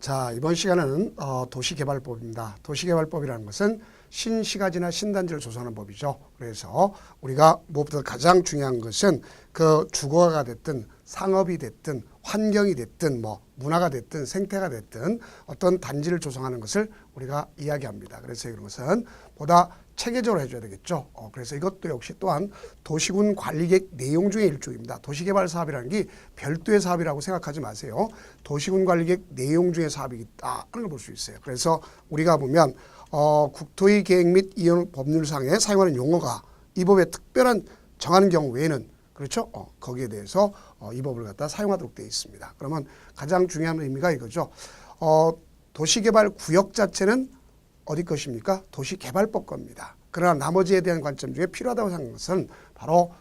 자, 이번 시간은 도시개발법입니다. 도시개발법이라는 것은 신시가지나 신단지를 조성하는 법이죠. 그래서 우리가 무엇보다 가장 중요한 것은 그 주거가 됐든 상업이 됐든 환경이 됐든 뭐 문화가 됐든 생태가 됐든 어떤 단지를 조성하는 것을 우리가 이야기합니다. 그래서 이런 것은 보다 체계적으로 해줘야 되겠죠. 그래서 이것도 역시 또한 도시군 관리계획 내용 중의 일종입니다. 도시개발 사업이라는 게 별도의 사업이라고 생각하지 마세요. 도시군 관리계획 내용 중의 사업이 있다 하는 걸 볼 수 있어요. 그래서 우리가 보면 국토의 계획 및 이용 법률상에 사용하는 용어가 이 법에 특별한 정하는 경우 외에는 그렇죠? 거기에 대해서 이 법을 갖다 사용하도록 되어 있습니다. 그러면 가장 중요한 의미가 이거죠. 도시개발 구역 자체는 어디 것입니까? 도시개발법 겁니다. 그러나 나머지에 대한 관점 중에 필요하다고 생각하는 것은 바로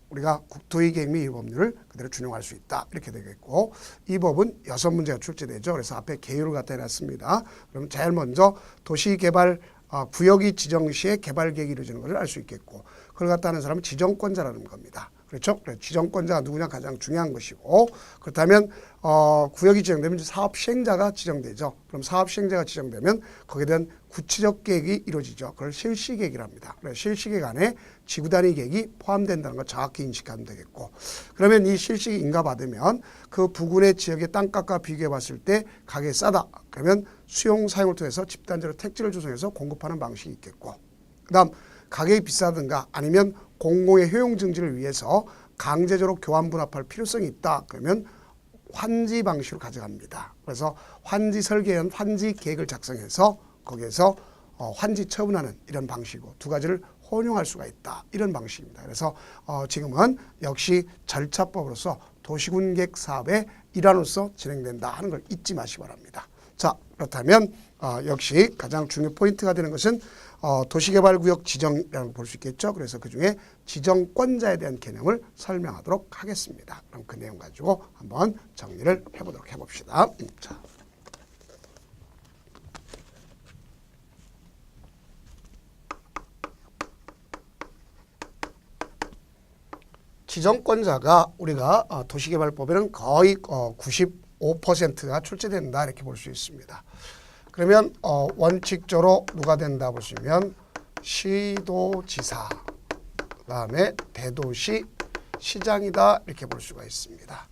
우리가 국토의 계획 및 법률을 그대로 준용할 수 있다 이렇게 되겠고, 이 법은 6문제가 출제되죠. 그래서 앞에 개요를 갖다 해놨습니다. 그럼 제일 먼저 도시개발 구역이 지정 시에 개발 계획이 이루어지는 것을 알 수 있겠고, 그걸 갖다 하는 사람은 지정권자라는 겁니다. 그렇죠? 그래서 지정권자가 누구냐 가장 중요한 것이고, 그렇다면 구역이 지정되면 사업 시행자가 지정되죠. 그럼 사업 시행자가 지정되면 거기에 대한 구체적 계획이 이루어지죠. 그걸 실시계획이라 합니다. 그래서 실시계획 안에 지구단위 계획이 포함된다는 걸 정확히 인식하면 되겠고, 그러면 이 실시계획 인가받으면 그 부근의 지역의 땅값과 비교해 봤을 때 가격이 싸다. 그러면 수용 사용을 통해서 집단지로 택지를 조성해서 공급하는 방식이 있겠고, 그 다음 가격이 비싸든가 아니면 공공의 효용 증진을 위해서 강제적으로 교환 분합할 필요성이 있다. 그러면 환지 방식으로 가져갑니다. 그래서 환지 설계한 환지 계획을 작성해서 거기에서 환지 처분하는 이런 방식이고, 두 가지를 혼용할 수가 있다. 이런 방식입니다. 그래서 지금은 역시 절차법으로서 도시군계획 사업의 일환으로서 진행된다 하는 걸 잊지 마시기 바랍니다. 자, 그렇다면 역시 가장 중요 포인트가 되는 것은 도시개발구역 지정이라고 볼 수 있겠죠. 그래서 그중에 지정권자에 대한 개념을 설명하도록 하겠습니다. 그럼 그 내용 가지고 한번 정리를 해보도록 해봅시다. 자. 지정권자가 우리가 도시개발법에는 거의 95%가 출제된다 이렇게 볼 수 있습니다. 그러면 원칙적으로 누가 된다 보시면 시도지사, 그다음에 대도시 시장이다 이렇게 볼 수가 있습니다.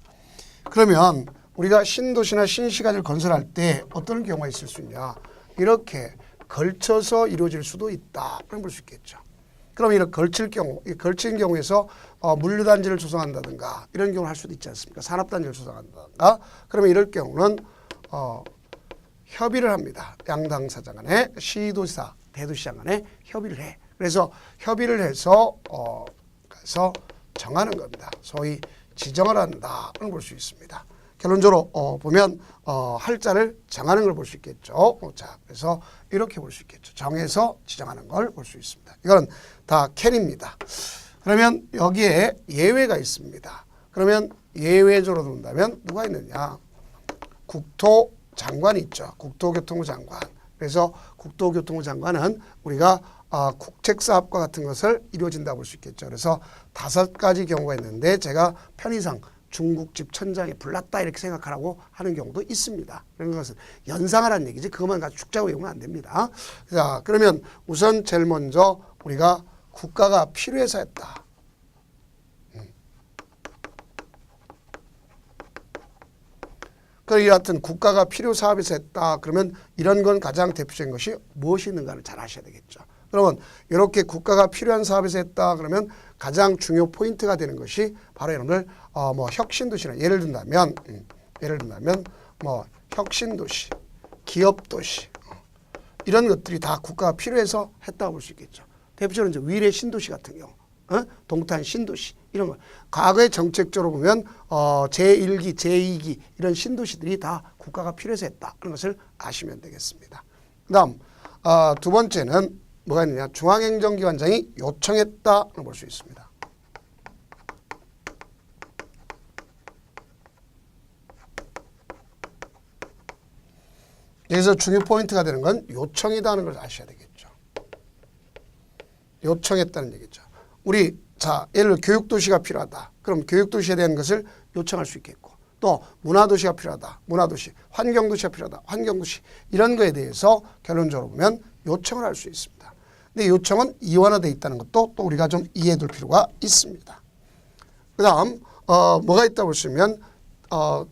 그러면 우리가 신도시나 신시가지를 건설할 때 어떤 경우가 있을 수 있냐? 이렇게 걸쳐서 이루어질 수도 있다 그런 볼 수 있겠죠. 그럼 이렇게 걸친 경우에서 물류단지를 조성한다든가 이런 경우를 할 수도 있지 않습니까? 산업단지를 조성한다든가. 그러면 이럴 경우는 협의를 합니다. 양당사장 간에 시도지사, 대도시장 간에 협의를 해. 그래서 협의를 해서 그래서 정하는 겁니다. 소위 지정을 한다. 를 볼 수 있습니다. 결론적으로 보면 할자를 정하는 걸 볼 수 있겠죠. 자, 그래서 이렇게 볼 수 있겠죠. 정해서 지정하는 걸 볼 수 있습니다. 이건 다 캔입니다. 그러면 여기에 예외가 있습니다. 그러면 예외적으로 본다면 누가 있느냐? 국토장관이 있죠. 국토교통부 장관. 그래서 국토교통부 장관은 우리가 국책사업과 같은 것을 이루어진다고 볼 수 있겠죠. 그래서 5가지 경우가 있는데 제가 편의상 중국집 천장에 불났다 이렇게 생각하라고 하는 경우도 있습니다. 그런 것은 연상하라는 얘기지 그것만 가지고 축자고 외우면 안 됩니다. 자, 그러면 우선 제일 먼저 우리가 국가가 필요해서 했다. 이 같은 국가가 필요 사업에서 했다. 그러면 이런 건 가장 대표적인 것이 무엇이 있는가를 잘 아셔야 되겠죠. 그러면 이렇게 국가가 필요한 사업에서 했다. 그러면 가장 중요 포인트가 되는 것이 바로 여러분들 뭐 혁신도시나 예를 든다면 뭐 혁신도시, 기업도시 이런 것들이 다 국가가 필요해서 했다고 볼 수 있겠죠. 대표적으로 이제 위례 신도시 같은 경우, 동탄 신도시 이런 거. 과거의 정책적으로 보면 제1기, 제2기 이런 신도시들이 다 국가가 필요해서 했다. 그런 것을 아시면 되겠습니다. 그다음 두 번째는 뭐가 있느냐? 중앙행정기관장이 요청했다고 볼 수 있습니다. 여기서 중요 포인트가 되는 건 요청이다는 걸 아셔야 되겠죠. 요청했다는 얘기죠. 우리 자 예를 들어 교육도시가 필요하다. 그럼 교육도시에 대한 것을 요청할 수 있겠고, 또 문화도시가 필요하다. 문화도시. 환경도시가 필요하다. 환경도시. 이런 거에 대해서 결론적으로 보면 요청을 할 수 있습니다. 근데 요청은 이원화되어 있다는 것도 또 우리가 좀 이해해 둘 필요가 있습니다. 그 다음 뭐가 있다 보시면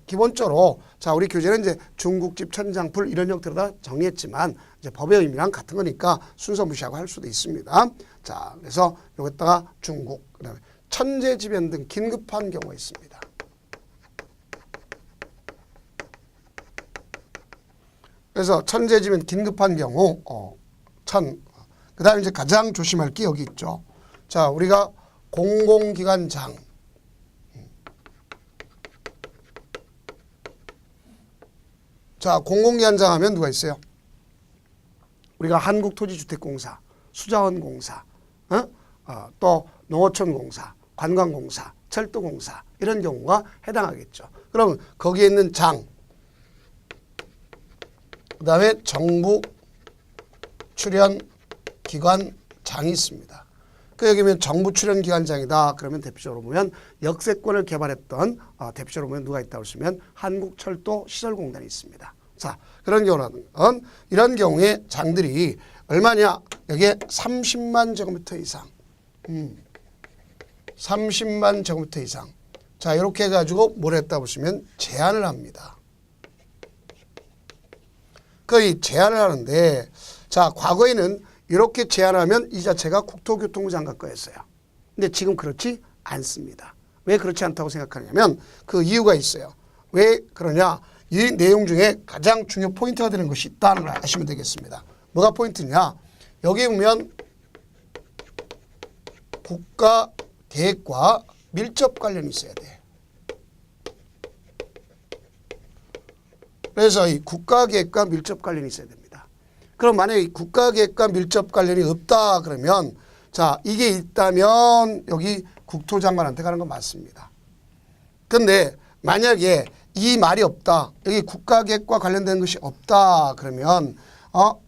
기본적으로 자 우리 교재는 이제 중국집 천장풀 이런 형태로 다 정리했지만 이제 법의 의미랑 같은 거니까 순서 무시하고 할 수도 있습니다. 자 그래서 여기다가 중국 그다음에 천재지변 등 긴급한 경우가 있습니다. 그래서 천재지변 긴급한 경우 그 다음에 이제 가장 조심할 게 여기 있죠. 자 우리가 공공기관장 자, 공공기관장 하면 누가 있어요? 우리가 한국토지주택공사, 수자원공사, 또 농어촌공사, 관광공사, 철도공사 이런 경우가 해당하겠죠. 그럼 거기에 있는 장, 그 다음에 정부 출연기관장이 있습니다. 그 여기면 정부 출연기관장이다. 그러면 대표적으로 보면 역세권을 개발했던 대표적으로 보면 누가 있다고 하시면 한국철도시설공단이 있습니다. 자 그런 경우는 이런 경우에 장들이 얼마냐? 여기에 30만 제곱미터 이상 30만 제곱미터 이상 자 이렇게 해가지고 뭘 했다 보시면 제한을 합니다. 그 제한을 하는데 자 과거에는 이렇게 제한하면 이 자체가 국토교통부 장관 거였어요. 근데 지금 그렇지 않습니다. 왜 그렇지 않다고 생각하냐면 그 이유가 있어요. 왜 그러냐? 이 내용 중에 가장 중요 포인트가 되는 것이 있다는 걸 아시면 되겠습니다. 뭐가 포인트냐? 여기 보면 국가 계획과 밀접 관련이 있어야 돼. 그래서 이 국가 계획과 밀접 관련이 있어야 됩니다. 그럼 만약에 국가계획과 밀접 관련이 없다 그러면 자 이게 있다면 여기 국토장관한테 가는 건 맞습니다. 근데 만약에 이 말이 없다 여기 국가계획과 관련된 것이 없다 그러면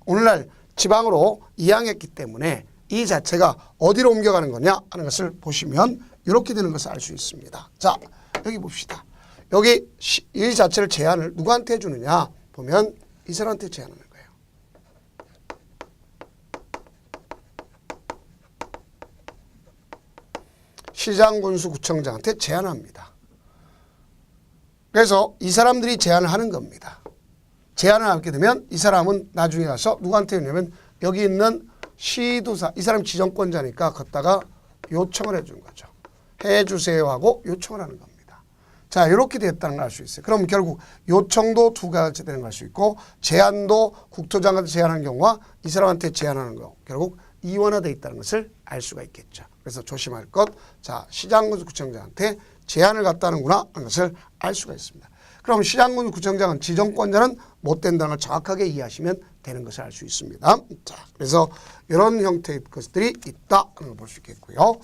오늘날 지방으로 이양했기 때문에 이 자체가 어디로 옮겨가는 거냐 하는 것을 보시면 이렇게 되는 것을 알 수 있습니다. 자 여기 봅시다. 여기 이 자체를 제한을 누구한테 해주느냐 보면 이 사람한테 제한하는 거예요. 시장, 군수, 구청장한테 제안합니다. 그래서 이 사람들이 제안을 하는 겁니다. 제안을 하게 되면 이 사람은 나중에 가서 누구한테 했냐면 여기 있는 시도사, 이 사람 지정권자니까 걷다가 요청을 해준 거죠. 해주세요 하고 요청을 하는 겁니다. 자 이렇게 됐다는 걸 알 수 있어요. 그럼 결국 요청도 두 가지 되는 걸 알 수 있고 제안도 국토장관한테 제안하는 경우와 이 사람한테 제안하는 경우 결국 이원화되어 있다는 것을 알 수가 있겠죠. 그래서 조심할 것, 자 시장군수 구청장한테 제안을 갖다는구나 하는 것을 알 수가 있습니다. 그럼 시장군수 구청장은 지정권자는 못 된다는 걸 정확하게 이해하시면 되는 것을 알 수 있습니다. 자 그래서 이런 형태의 것들이 있다 하는 걸 볼 수 있겠고요.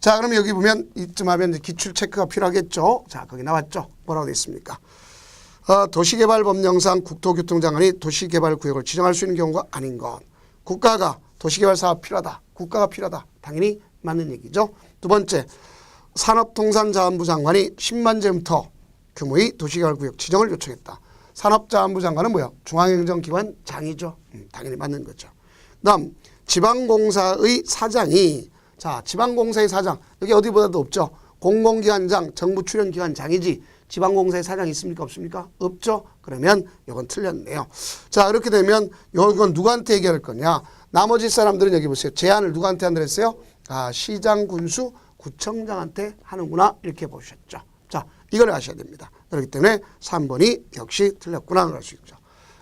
자 그럼 여기 보면 이쯤 하면 이제 기출 체크가 필요하겠죠. 자 거기 나왔죠. 뭐라고 되어 있습니까? 도시개발법령상 국토교통장관이 도시개발구역을 지정할 수 있는 경우가 아닌 건 국가가 도시개발 사업 필요하다. 국가가 필요하다. 당연히 맞는 얘기죠. 두 번째, 산업통상자원부 장관이 10만 제곱미터 규모의 도시개발구역 지정을 요청했다. 산업자원부 장관은 뭐야? 중앙행정기관 장이죠. 당연히 맞는 거죠. 그다음 지방공사의 사장이 자 지방공사의 사장 여기 어디보다도 없죠. 공공기관장, 정부출연기관장이지 지방공사의 사장이 있습니까? 없습니까? 없죠. 그러면 이건 틀렸네요. 자 이렇게 되면 이건 누구한테 얘기할 거냐? 나머지 사람들은 여기 보세요. 제안을 누구한테 한다고 했어요? 시장, 군수, 구청장한테 하는구나 이렇게 보셨죠. 자 이걸 아셔야 됩니다. 그렇기 때문에 3번이 역시 틀렸구나 할 수 있죠.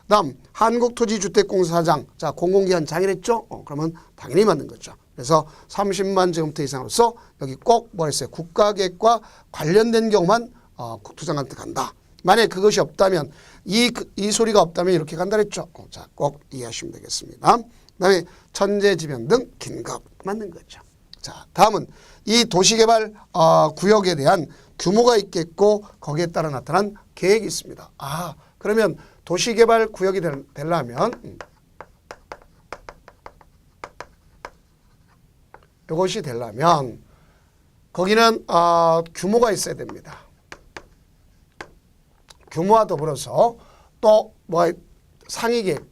다음 한국토지주택공사 사장 자 공공기관 장이랬죠. 그러면 당연히 맞는 거죠. 그래서 30만 제곱미터 이상으로서 여기 꼭 뭐 했어요? 국가계획과 관련된 경우만 국토장관한테 간다. 만약에 그것이 없다면 이 소리가 없다면 이렇게 간다 그랬죠. 자 꼭 이해하시면 되겠습니다. 그다음에 천재지변 등 긴급 맞는 거죠. 자 다음은 이 도시개발 구역에 대한 규모가 있겠고 거기에 따라 나타난 계획이 있습니다. 그러면 도시개발 구역이 되려면 이것이 되려면 거기는 규모가 있어야 됩니다. 규모와 더불어서 또 뭐 상위계획.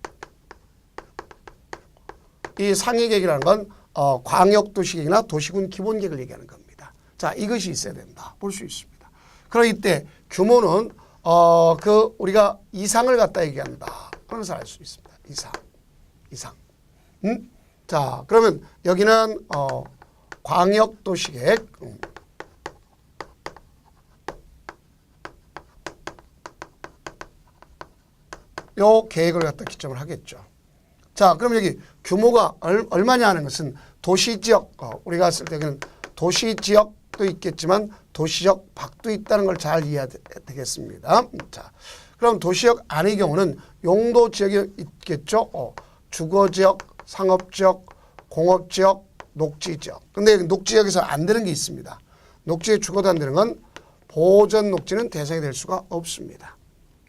이 상위계획이라는 건 광역도시계획이나 도시군 기본계획을 얘기하는 겁니다. 자, 이것이 있어야 된다. 볼 수 있습니다. 그럼 이때 규모는 우리가 이상을 갖다 얘기한다. 그런 것을 알 수 있습니다. 이상. 자, 그러면 여기는 광역도시계획. 요 계획을 갖다 기점을 하겠죠. 자, 그럼 여기 규모가 얼마냐 하는 것은 도시지역, 우리가 쓸 때는 도시지역도 있겠지만 도시지역 밖도 있다는 걸 잘 이해해야 되겠습니다. 자, 그럼 도시지역 안의 경우는 용도지역이 있겠죠. 주거지역, 상업지역, 공업지역, 녹지지역. 근데 녹지지역에서 안 되는 게 있습니다. 녹지에 주거도 안 되는 건 보전 녹지는 대상이 될 수가 없습니다.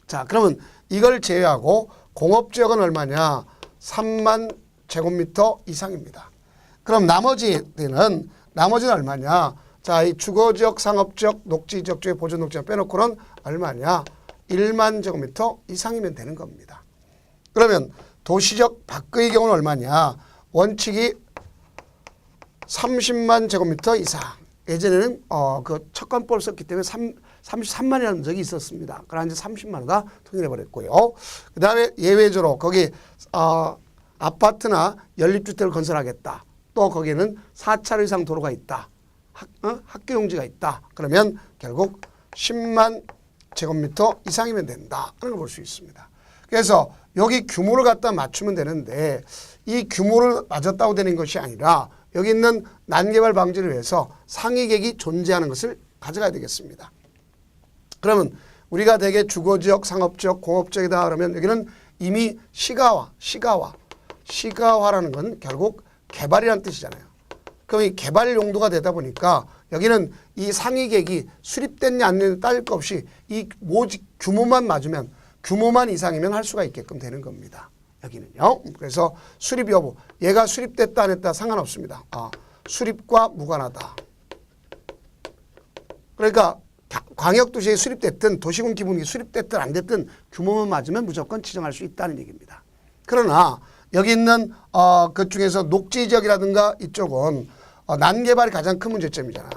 자, 그러면 이걸 제외하고 공업지역은 얼마냐? 3만 제곱미터 이상입니다. 그럼 나머지는 얼마냐? 자, 이 주거지역, 상업지역, 녹지지역 중에 보전 녹지만 빼놓고는 얼마냐? 1만 제곱미터 이상이면 되는 겁니다. 그러면 도시지역 밖의 경우는 얼마냐? 원칙이 30만 제곱미터 이상. 예전에는 그 척관법을 썼기 때문에 33만이라는 적이 있었습니다. 그러나 이제 30만으로 통일해버렸고요. 그 다음에 예외적으로 거기 아파트나 연립주택을 건설하겠다. 또 거기에는 4차로 이상 도로가 있다. 학교용지가 있다. 그러면 결국 10만 제곱미터 이상이면 된다 하는 걸 볼 수 있습니다. 그래서 여기 규모를 갖다 맞추면 되는데 이 규모를 맞았다고 되는 것이 아니라 여기 있는 난개발 방지를 위해서 상위계획이 존재하는 것을 가져가야 되겠습니다. 그러면 우리가 대개 주거지역, 상업지역, 공업지역이다 그러면 여기는 이미 시가화라는 건 결국 개발이라는 뜻이잖아요. 그럼 이 개발 용도가 되다 보니까 여기는 이 상위계획이 수립됐냐 안 됐냐 따질 것 없이 이 규모만 맞으면 규모만 이상이면 할 수가 있게끔 되는 겁니다. 여기는요. 그래서 수립 여부, 얘가 수립됐다 안 했다 상관없습니다. 수립과 무관하다. 그러니까 광역도시에 수립됐든 도시군 기본이 수립됐든 안 됐든 규모만 맞으면 무조건 지정할 수 있다는 얘기입니다. 그러나 여기 있는 그 중에서 녹지지역이라든가 이쪽은 난개발이 가장 큰 문제점이잖아.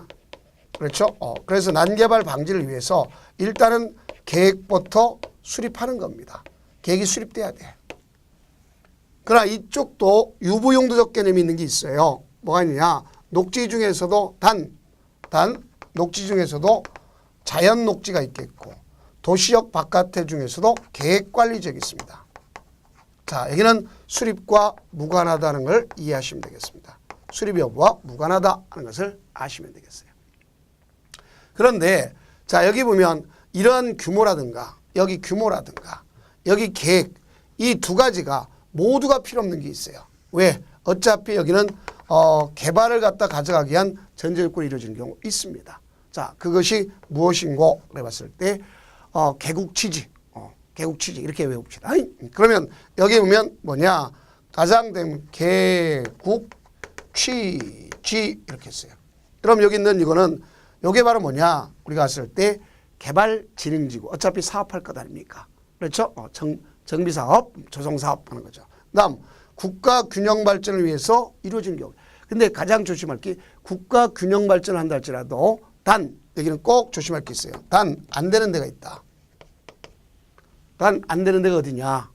그렇죠? 그래서 난개발 방지를 위해서 일단은 계획부터 수립하는 겁니다. 계획이 수립돼야 돼. 그러나 이쪽도 유보용도적 개념이 있는 게 있어요. 뭐가 있느냐? 녹지 중에서도 녹지 중에서도 자연 녹지가 있겠고 도시역 바깥의 중에서도 계획관리지역이 있습니다. 자, 여기는 수립과 무관하다는 걸 이해하시면 되겠습니다. 수립 여부와 무관하다 하는 것을 아시면 되겠어요. 그런데 자, 여기 보면 이러한 규모라든가 여기 계획 이 두 가지가 모두가 필요 없는 게 있어요. 왜? 어차피 여기는 개발을 갖다 가져가기 위한 전제조건이 이루어지는 경우 있습니다. 자, 그것이 무엇인고 그래 봤을 때 개국취지 이렇게 외웁시다. 그러면 여기 보면 뭐냐? 가장 되면 개국취지 이렇게 했어요. 그럼 여기 있는 이거는 요게 바로 뭐냐? 우리가 봤을 때 개발진흥지구 어차피 사업할 것 아닙니까? 그렇죠? 정비사업, 조성사업 하는 거죠. 다음 국가 균형 발전을 위해서 이루어지는 경우. 근데 가장 조심할 게 국가 균형 발전을 한다 할지라도 여기는 꼭 조심할 게 있어요. 안 되는 데가 있다. 안 되는 데가 어디냐?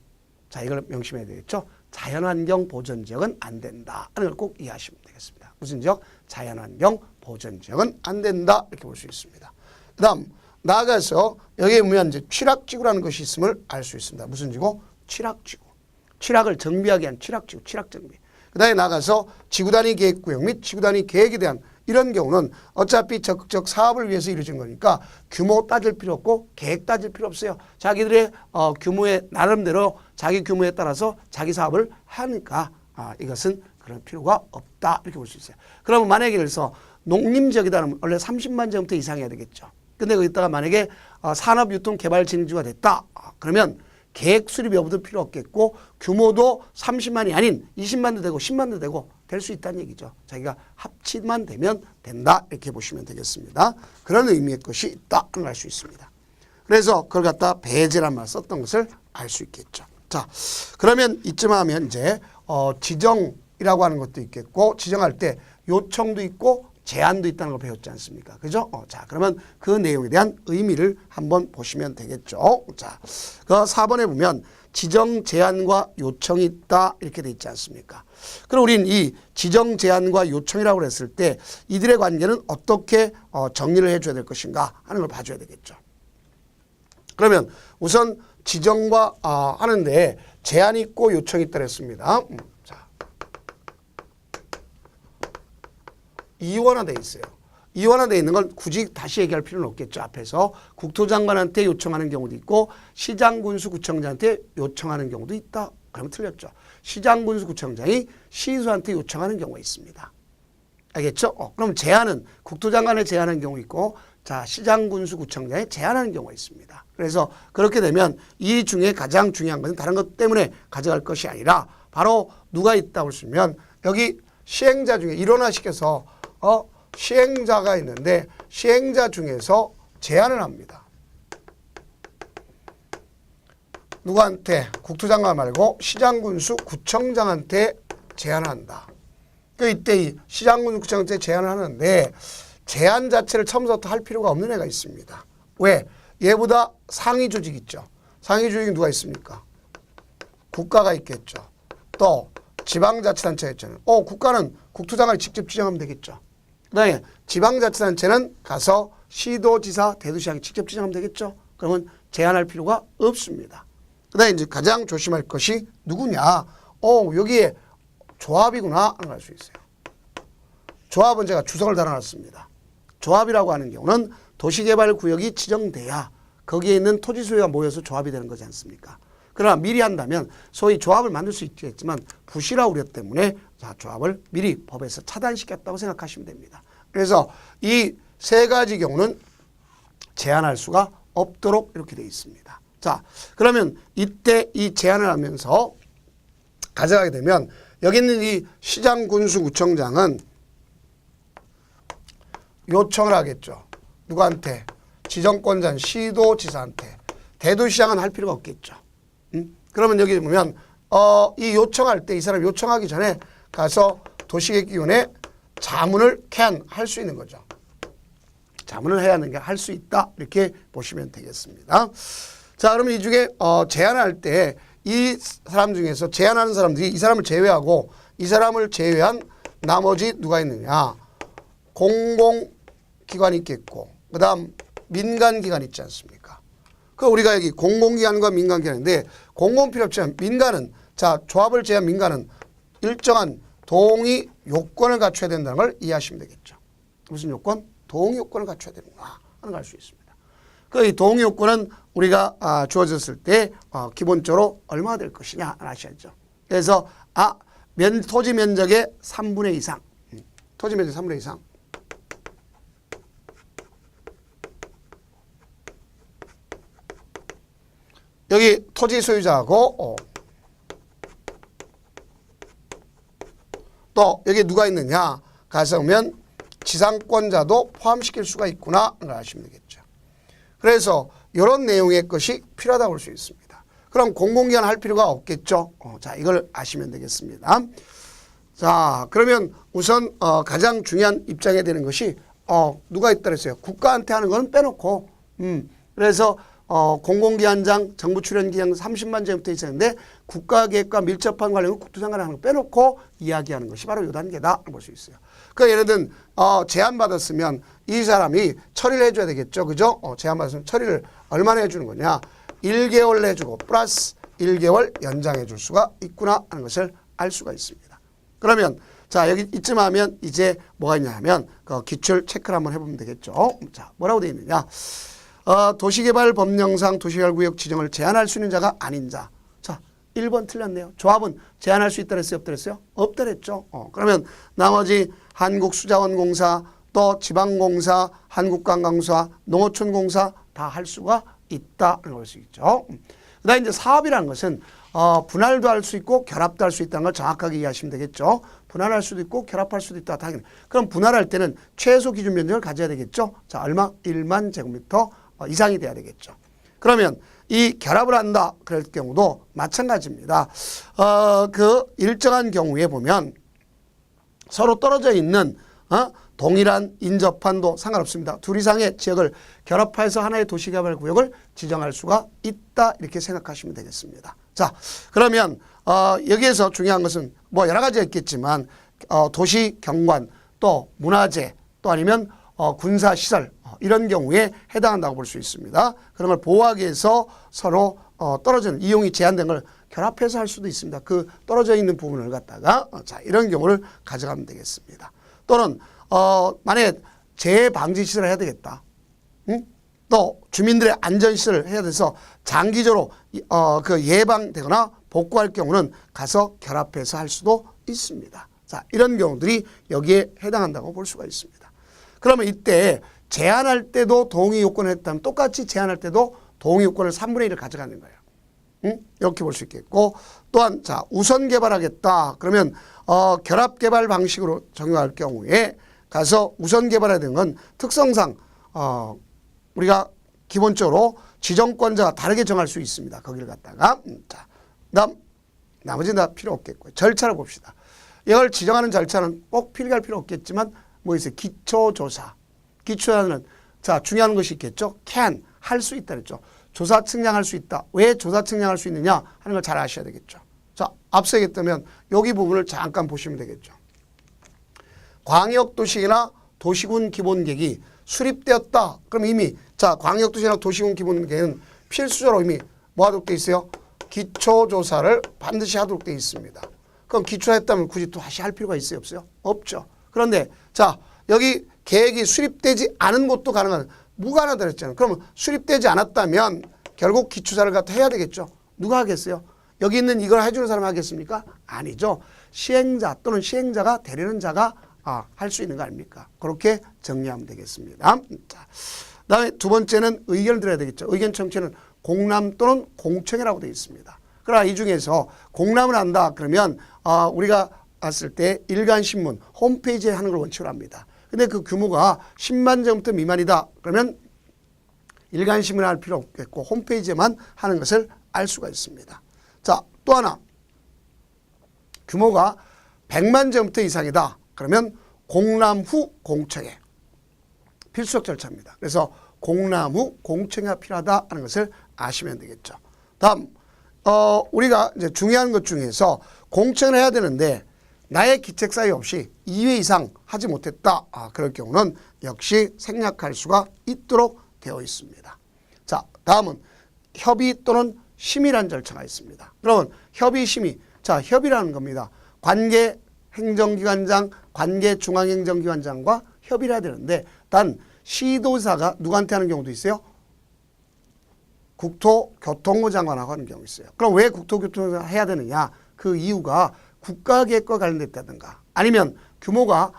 자, 이걸 명심해야 되겠죠. 자연환경 보전지역은 안 된다 하는 걸 꼭 이해하시면 되겠습니다. 무슨 지역? 자연환경 보전지역은 안 된다 이렇게 볼 수 있습니다. 그 다음 나아가서 여기에 보면 이제 취락지구라는 것이 있음을 알 수 있습니다. 무슨 지구? 취락지구. 취락을 정비하기 위한 취락지구, 취락정비. 그 다음에 나가서 지구단위 계획구역 및 지구단위 계획에 대한 이런 경우는 어차피 적극적 사업을 위해서 이루어진 거니까 규모 따질 필요 없고 계획 따질 필요 없어요. 자기들의 규모에 나름대로 자기 규모에 따라서 자기 사업을 하니까 이것은 그런 필요가 없다 이렇게 볼 수 있어요. 그러면 만약에 그래서 농림지역이다 그러면 원래 30만 제곱미터 이상 해야 되겠죠. 근데 거기다가 만약에 산업유통개발진흥지구가 됐다. 그러면 계획 수립 여부도 필요 없겠고 규모도 30만이 아닌 20만도 되고 10만도 되고 될 수 있다는 얘기죠. 자기가 합치만 되면 된다 이렇게 보시면 되겠습니다. 그런 의미의 것이 있다 알 수 있습니다. 그래서 그걸 갖다 배제란 말 썼던 것을 알 수 있겠죠. 자, 그러면 이쯤 하면 이제 지정이라고 하는 것도 있겠고, 지정할 때 요청도 있고 제한도 있다는 걸 배웠지 않습니까? 그죠? 자, 그러면 그 내용에 대한 의미를 한번 보시면 되겠죠. 자, 그 4번에 보면 지정 제한과 요청이 있다 이렇게 돼 있지 않습니까? 그럼 우리는 이 지정 제한과 요청이라고 했을 때 이들의 관계는 어떻게 정리를 해줘야 될 것인가 하는 걸 봐줘야 되겠죠. 그러면 우선 지정과 하는데 제한이 있고 요청이 있다 그랬습니다. 자, 이원화돼 있어요. 이원화되어 있는 건 굳이 다시 얘기할 필요는 없겠죠. 앞에서 국토장관한테 요청하는 경우도 있고 시장군수구청장한테 요청하는 경우도 있다. 그러면 틀렸죠. 시장군수구청장이 시수한테 요청하는 경우가 있습니다. 알겠죠? 그럼 제한은 국토장관에 제한하는 경우 있고 자 시장군수구청장에 제한하는 경우가 있습니다. 그래서 그렇게 되면 이 중에 가장 중요한 것은 다른 것 때문에 가져갈 것이 아니라 바로 누가 있다고 쓰면 여기 시행자 중에 일원화시켜서 시행자가 있는데 시행자 중에서 제한을 합니다. 누구한테? 국토장관 말고 시장군수 구청장한테 제한을 한다. 그러니까 이때 이 시장군수 구청장한테 제한을 하는데 제한 자체를 처음부터 할 필요가 없는 애가 있습니다. 왜? 얘보다 상위 조직 있죠. 상위 조직이 누가 있습니까? 국가가 있겠죠. 또 지방자치단체가 있잖아요. 국가는 국토장관이 직접 지정하면 되겠죠. 그다음에 지방자치단체는 가서 시도지사, 대도시장이 직접 지정하면 되겠죠. 그러면 제한할 필요가 없습니다. 그다음에 이제 가장 조심할 것이 누구냐? 여기에 조합이구나 알 수 있어요. 조합은 제가 주석을 달아놨습니다. 조합이라고 하는 경우는 도시개발구역이 지정돼야 거기에 있는 토지 소유가 모여서 조합이 되는 거지 않습니까? 그러나 미리 한다면 소위 조합을 만들 수 있겠지만 부실화 우려 때문에 조합을 미리 법에서 차단시켰다고 생각하시면 됩니다. 그래서 이 세 가지 경우는 제한할 수가 없도록 이렇게 되어 있습니다. 자, 그러면 이때 이 제한을 하면서 가져가게 되면 여기 있는 이 시장군수구청장은 요청을 하겠죠. 누구한테? 지정권자인 시도지사한테. 대도시장은 할 필요가 없겠죠. 그러면 여기 보면 이 요청할 때 이 사람 요청하기 전에 가서 도시계획기관에 자문을 할 수 있는 거죠. 자문을 해야 하는 게 할 수 있다 이렇게 보시면 되겠습니다. 자, 그러면 이 중에 제안할 때 이 사람 중에서 제안하는 사람들이 이 사람을 제외하고 이 사람을 제외한 나머지 누가 있느냐? 공공기관이 있겠고 그 다음 민간기관이 있지 않습니까? 그 우리가 여기 공공기관과 민간기관인데 공공 필요 없지만 민간은 자 조합을 제한 민간은 일정한 동의 요건을 갖춰야 된다는 걸 이해하시면 되겠죠. 무슨 요건? 동의 요건을 갖춰야 되는구나 하는 걸 알 수 있습니다. 그 이 동의 요건은 우리가 주어졌을 때 기본적으로 얼마가 될 것이냐 아셔야죠. 그래서 토지 면적의 3분의 2 이상 토지 면적 3분의 2 이상 여기 토지 소유자하고 또 여기 누가 있느냐 가서 보면 지상권자도 포함시킬 수가 있구나 아시면 되겠죠. 그래서 이런 내용의 것이 필요하다고 볼 수 있습니다. 그럼 공공기관 할 필요가 없겠죠. 자, 이걸 아시면 되겠습니다. 자, 그러면 우선 가장 중요한 입장에 되는 것이 누가 있다 그랬어요. 국가한테 하는 건 빼놓고 그래서 공공기관장, 정부출연기관 30만 제곱미터 있었는데 국가계획과 밀접한 관련은 국토장관이 하는 거 빼놓고 이야기하는 것이 바로 이 단계다 볼 수 있어요. 그 예를 들면 제안받았으면 이 사람이 처리를 해줘야 되겠죠. 그죠? 제안받았으면 처리를 얼마나 해주는 거냐. 1개월 해주고 플러스 1개월 연장해 줄 수가 있구나 하는 것을 알 수가 있습니다. 그러면 자 여기 이쯤 하면 이제 뭐가 있냐 하면 그 기출 체크를 한번 해보면 되겠죠. 자 뭐라고 되어 있느냐. 도시개발법령상 도시개발구역 지정을 제한할 수 있는 자가 아닌 자. 자, 1번 틀렸네요. 조합은 제한할 수 있다 그랬어요? 없다 그랬어요? 없다 그랬죠. 그러면 나머지 한국수자원공사, 또 지방공사, 한국관광사, 농어촌공사 다 할 수가 있다는 걸 수 있죠. 그 다음에 이제 사업이라는 것은 분할도 할 수 있고 결합도 할 수 있다는 걸 정확하게 이해하시면 되겠죠. 분할할 수도 있고 결합할 수도 있다. 당연히. 그럼 분할할 때는 최소 기준 면적을 가져야 되겠죠. 자, 얼마? 1만 제곱미터 이상이 돼야 되겠죠. 그러면 이 결합을 한다 그럴 경우도 마찬가지입니다. 그 일정한 경우에 보면 서로 떨어져 있는 동일한 인접한도 상관없습니다. 둘 이상의 지역을 결합해서 하나의 도시개발구역을 지정할 수가 있다 이렇게 생각하시면 되겠습니다. 자, 그러면 여기에서 중요한 것은 뭐 여러 가지가 있겠지만 도시 경관 또 문화재 또 아니면 군사시설 이런 경우에 해당한다고 볼 수 있습니다. 그런 걸 보호하기 위해서 서로 떨어지는 이용이 제한된 걸 결합해서 할 수도 있습니다. 그 떨어져 있는 부분을 갖다가 자 이런 경우를 가져가면 되겠습니다. 또는 만약에 재해 방지 시설을 해야 되겠다. 또 주민들의 안전 시설을 해야 돼서 장기적으로 그 예방되거나 복구할 경우는 가서 결합해서 할 수도 있습니다. 자, 이런 경우들이 여기에 해당한다고 볼 수가 있습니다. 그러면 이때 제한할 때도 동의 요건을 했다면 똑같이 제한할 때도 동의 요건을 3분의 1을 가져가는 거예요. 이렇게 볼 수 있겠고 또한 자 우선 개발하겠다. 그러면 결합 개발 방식으로 적용할 경우에 가서 우선 개발해야 되는 건 특성상 우리가 기본적으로 지정권자가 다르게 정할 수 있습니다. 거기를 갖다가 자 나머지는 다 필요 없겠고요. 절차를 봅시다. 이걸 지정하는 절차는 꼭 필요할 필요 없겠지만 뭐 있어요? 기초조사. 기초조사는 자 중요한 것이 있겠죠. can 할 수 있다 그랬죠. 조사 측량할 수 있다. 왜 조사 측량할 수 있느냐 하는 걸 잘 아셔야 되겠죠. 자 앞서 얘기했다면 여기 부분을 잠깐 보시면 되겠죠. 광역도시나 도시군 기본계획이 수립되었다. 그럼 이미 자 광역도시나 도시군 기본계획은 필수적으로 이미 뭐 하도록 돼 있어요? 기초조사를 반드시 하도록 돼 있습니다. 그럼 기초했다면 굳이 또 다시 할 필요가 있어요? 없어요? 없죠. 그런데 자 여기 계획이 수립되지 않은 곳도 가능한 무관하다 그랬잖아요. 그러면 수립되지 않았다면 결국 기초조사를 갖다 해야 되겠죠. 누가 하겠어요? 여기 있는 이걸 해주는 사람 하겠습니까? 아니죠. 시행자 또는 시행자가 대리는 자가 할 수 있는 거 아닙니까? 그렇게 정리하면 되겠습니다. 자, 그다음에 두 번째는 의견을 들어야 되겠죠. 의견 청취는 공람 또는 공청회라고 되어 있습니다. 그러나 이 중에서 공람을 한다 그러면 우리가 봤을 때 일간신문 홈페이지에 하는 걸 원칙으로 합니다. 근데 그 규모가 10만 자부터 미만이다 그러면 일간신문에 할 필요 없겠고 홈페이지에만 하는 것을 알 수가 있습니다. 자, 또 하나 규모가 100만 자부터 이상이다 그러면 공람 후 공청회 필수적 절차입니다. 그래서 공람 후 공청회가 필요하다 하는 것을 아시면 되겠죠. 다음 우리가 이제 중요한 것 중에서 공청회를 해야 되는데 나의 기책 사유 없이 2회 이상 하지 못했다. 그럴 경우는 역시 생략할 수가 있도록 되어 있습니다. 자, 다음은 협의 또는 심의라는 절차가 있습니다. 그러면 협의 심의. 자, 협의라는 겁니다. 관계 행정기관장, 관계 중앙행정기관장과 협의를 해야 되는데 단 시도사가 누구한테 하는 경우도 있어요? 국토교통부 장관하고 하는 경우 있어요. 그럼 왜 국토교통부가 해야 되느냐? 그 이유가 국가계획과 관련됐다든가 아니면 규모가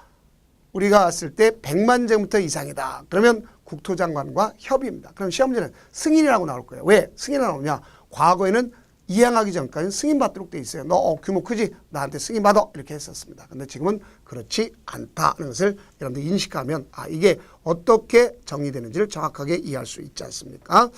우리가 봤을 때 100만 제곱미터 이상이다. 그러면 국토장관과 협의입니다. 그럼 시험 문제는 승인이라고 나올 거예요. 왜 승인이 나오냐? 과거에는 이행하기 전까지는 승인받도록 돼 있어요. 너 규모 크지? 나한테 승인받아. 이렇게 했었습니다. 근데 지금은 그렇지 않다는 것을 여러분들 인식하면 이게 어떻게 정리되는지를 정확하게 이해할 수 있지 않습니까?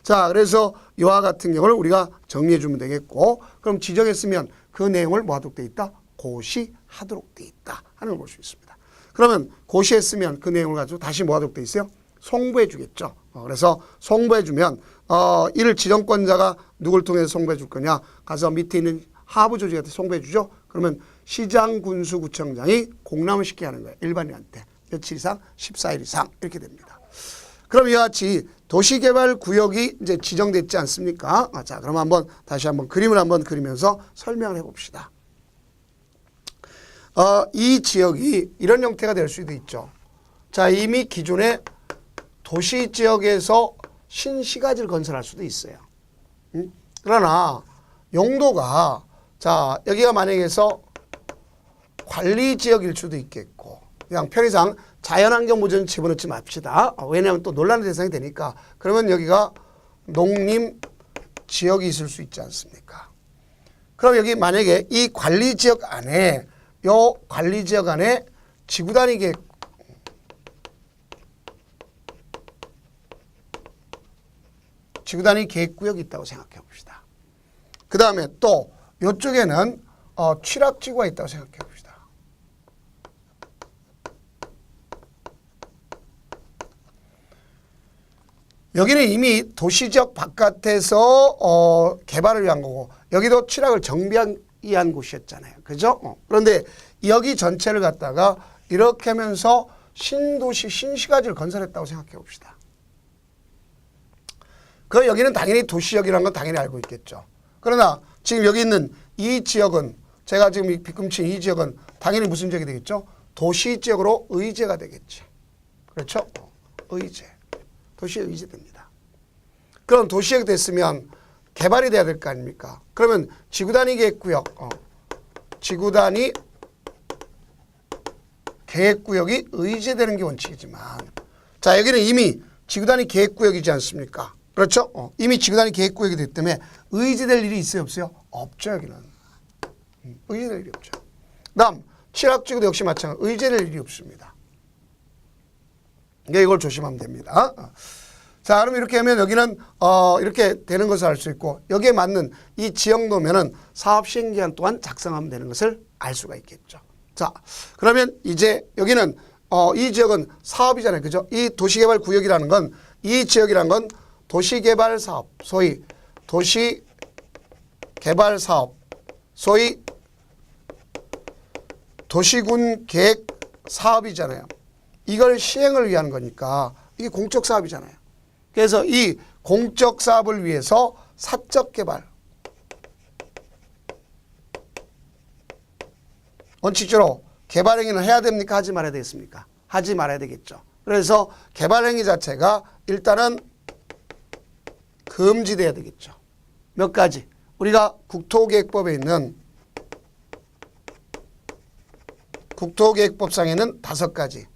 자, 그래서 이와 같은 경우를 우리가 정리해 주면 되겠고 그럼 지정했으면 그 내용을 뭐 하도록 돼 있다? 고시하도록 돼 있다 하는 걸 볼 수 있습니다. 그러면 고시했으면 그 내용을 가지고 다시 뭐 하도록 돼 있어요? 송부해 주겠죠. 그래서 송부해 주면 이를 지정권자가 누굴 통해서 송부해 줄 거냐? 가서 밑에 있는 하부 조직한테 송부해 주죠. 그러면 시장 군수 구청장이 공람을 시켜야 하는 거예요. 일반인한테. 며칠 이상? 14일 이상 이렇게 됩니다. 그럼 이와 같이 도시개발구역이 이제 지정됐지 않습니까? 자, 그럼 다시 한번 그림을 한번 그리면서 설명을 해봅시다. 이 지역이 이런 형태가 될 수도 있죠. 자, 이미 기존에 도시지역에서 신시가지를 건설할 수도 있어요. 그러나 용도가 자 여기가 만약에서 관리지역일 수도 있겠고 그냥 편의상 자연환경 보전 집어넣지 맙시다. 왜냐하면 또 논란의 대상이 되니까. 그러면 여기가 농림지역이 있을 수 있지 않습니까? 그럼 여기 만약에 이 관리지역 안에 지구단위 계획 지구단위 계획구역이 있다고 생각해 봅시다. 그 다음에 또 이쪽에는 취락지구가 있다고 생각해 봅시다. 여기는 이미 도시적 바깥에서 개발을 위한 거고 여기도 취락을 정비하기 위한 곳이었잖아요. 그죠? 그런데 여기 전체를 갖다가 이렇게 하면서 신도시, 신시가지를 건설했다고 생각해 봅시다. 그 여기는 당연히 도시역이라는 건 당연히 알고 있겠죠. 그러나 지금 여기 있는 이 지역은 제가 지금 빗금친 이 지역은 당연히 무슨 지역이 되겠죠? 도시지역으로 의제가 되겠지. 그렇죠? 의제. 도시에 의제됩니다. 그럼 도시역이 됐으면 개발이 돼야 될 거 아닙니까? 그러면 지구단위 계획구역, 지구단위 계획구역이 의제되는 게 원칙이지만 자 여기는 이미 지구단위 계획구역이지 않습니까? 그렇죠? 이미 지구단위 계획구역이 됐기 때문에 의제될 일이 있어요? 없어요? 없죠. 여기는. 의제될 일이 없죠. 다음 취락지구도 역시 마찬가지로 의제될 일이 없습니다. 그러니까 이걸 조심하면 됩니다. 자 그럼 이렇게 하면 여기는 이렇게 되는 것을 알 수 있고 여기에 맞는 이 지역도면은 사업시행기한 또한 작성하면 되는 것을 알 수가 있겠죠. 자 그러면 이제 여기는 이 지역은 사업이잖아요. 그죠? 이 도시개발구역이라는 건 이 지역이라는 건 도시개발사업 소위 도시개발사업 소위 도시군 계획 사업이잖아요. 이걸 시행을 위한 거니까 이게 공적 사업이잖아요. 그래서 이 공적 사업을 위해서 사적 개발 원칙적으로 개발 행위는 해야 됩니까? 하지 말아야 되겠습니까? 하지 말아야 되겠죠. 그래서 개발 행위 자체가 일단은 금지돼야 되겠죠. 몇 가지. 우리가 국토계획법에 있는 국토계획법상에는 5가지.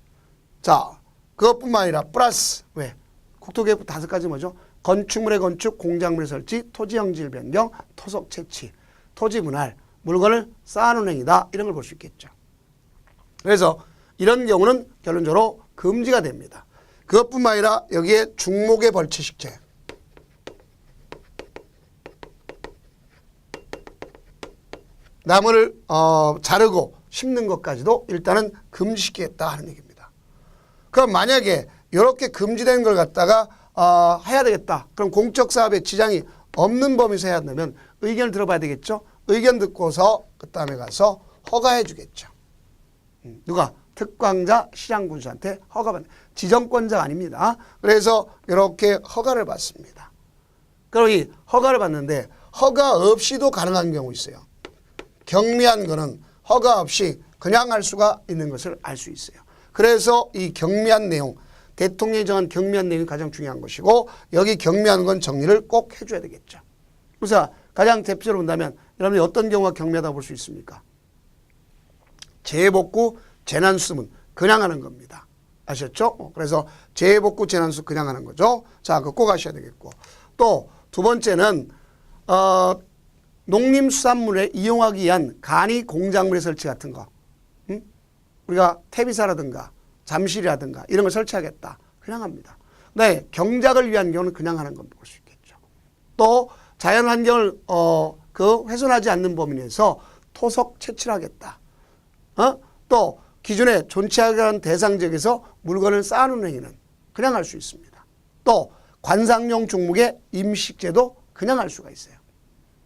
자, 그것뿐만 아니라 플러스 왜? 국토계획법 5가지 뭐죠? 건축물의 건축, 공작물의 설치, 토지 형질 변경, 토속 채취, 토지 분할, 물건을 쌓아놓는 행위다. 이런 걸 볼 수 있겠죠. 그래서 이런 경우는 결론적으로 금지가 됩니다. 그것뿐만 아니라 여기에 중목의 벌채식체. 나무를 자르고 심는 것까지도 일단은 금지시키겠다 하는 얘기입니다. 그럼 만약에 이렇게 금지된 걸 갖다가 해야 되겠다. 그럼 공적사업에 지장이 없는 범위에서 해야 한다면 의견을 들어봐야 되겠죠. 의견 듣고서 그 다음에 가서 허가해 주겠죠. 누가? 특광자 시장군수한테 허가받는 지정권자가 아닙니다. 그래서 이렇게 허가를 받습니다. 그럼 이 허가를 받는데 허가 없이도 가능한 경우 있어요. 경미한 거는 허가 없이 그냥 할 수가 있는 것을 알 수 있어요. 그래서 이 경미한 내용, 대통령이 정한 경미한 내용이 가장 중요한 것이고 여기 경미한 건 정리를 꼭 해줘야 되겠죠. 그래서 가장 대표적으로 본다면 여러분이 어떤 경우가 경미하다고 볼 수 있습니까? 재해복구, 재난수문 그냥 하는 겁니다. 아셨죠? 그래서 재해복구, 재난수 그냥 하는 거죠. 자, 그거 꼭 아셔야 되겠고 또 두 번째는 농림수산물에 이용하기 위한 간이 공작물의 설치 같은 거. 우리가 퇴비사라든가 잠실이라든가 이런 걸 설치하겠다. 그냥 합니다. 네, 경작을 위한 경우는 그냥 하는 건 볼 수 있겠죠. 또 자연환경을 훼손하지 않는 범위 내에서 토속 채취를 하겠다. 또 기존에 존치하는 대상 지역에서 물건을 쌓아놓는 행위는 그냥 할 수 있습니다. 또 관상용 종목의 임식제도 그냥 할 수가 있어요.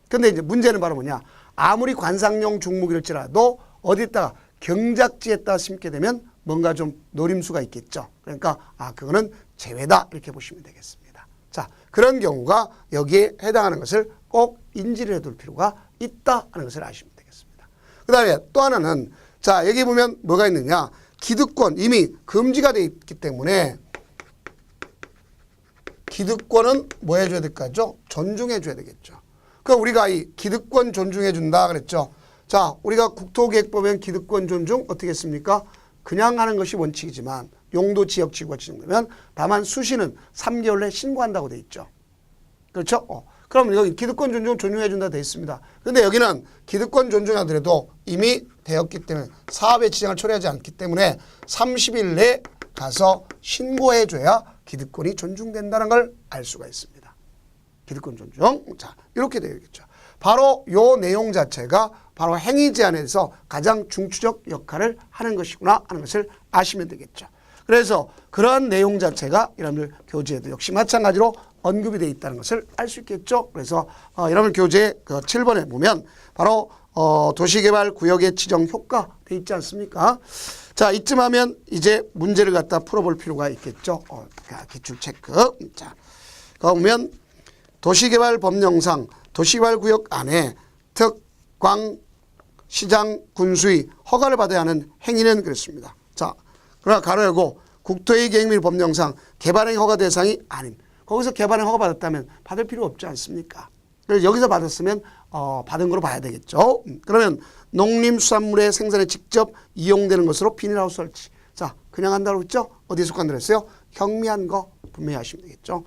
근데 이제 문제는 바로 뭐냐. 아무리 관상용 종목일지라도 어디다가 경작지에다 심게 되면 뭔가 좀 노림수가 있겠죠. 그러니까 그거는 제외다 이렇게 보시면 되겠습니다. 자, 그런 경우가 여기에 해당하는 것을 꼭 인지를 해둘 필요가 있다 하는 것을 아시면 되겠습니다. 그 다음에 또 하나는 자 여기 보면 뭐가 있느냐. 기득권 이미 금지가 되어 있기 때문에 기득권은 뭐 해줘야 될까죠? 존중해 줘야 되겠죠. 그럼 우리가 이 기득권 존중해 준다 그랬죠. 자, 우리가 국토계획법엔 기득권 존중 어떻게 했습니까? 그냥 하는 것이 원칙이지만 용도 지역 지구가 지정되면 다만 수시는 3개월 내에 신고한다고 돼 있죠. 그렇죠? 그럼 여기 기득권 존중 존중해 준다 돼 있습니다. 근데 여기는 기득권 존중하더라도 이미 되었기 때문에 사업의 지장을 초래하지 않기 때문에 30일 내에 가서 신고해 줘야 기득권이 존중된다는 걸 알 수가 있습니다. 기득권 존중. 자, 이렇게 되겠죠. 바로 요 내용 자체가 바로 행위 제한에서 가장 중추적 역할을 하는 것이구나 하는 것을 아시면 되겠죠. 그래서 그러한 내용 자체가 여러분들 교재에도 역시 마찬가지로 언급이 되어 있다는 것을 알 수 있겠죠. 그래서 여러분 교재 그 7번에 보면 바로 도시개발구역의 지정 효과 되어 있지 않습니까? 자, 이쯤 하면 이제 문제를 갖다 풀어볼 필요가 있겠죠. 기출 체크. 자, 그러면 도시개발법령상 도시개발구역 안에 특광 시장 군수의 허가를 받아야 하는 행위는 그렇습니다. 자, 그러나 가로 열고 국토의 계획 법령상 개발행 허가 대상이 아닌, 거기서 개발행 허가 받았다면 받을 필요 없지 않습니까? 그래서 여기서 받았으면 받은 거로 봐야 되겠죠. 그러면 농림수산물의 생산에 직접 이용되는 것으로 비닐하우스 설치. 자, 그냥 한다고 했죠? 어디에 속한다고 했어요? 경미한 거 분명히 하시면 되겠죠.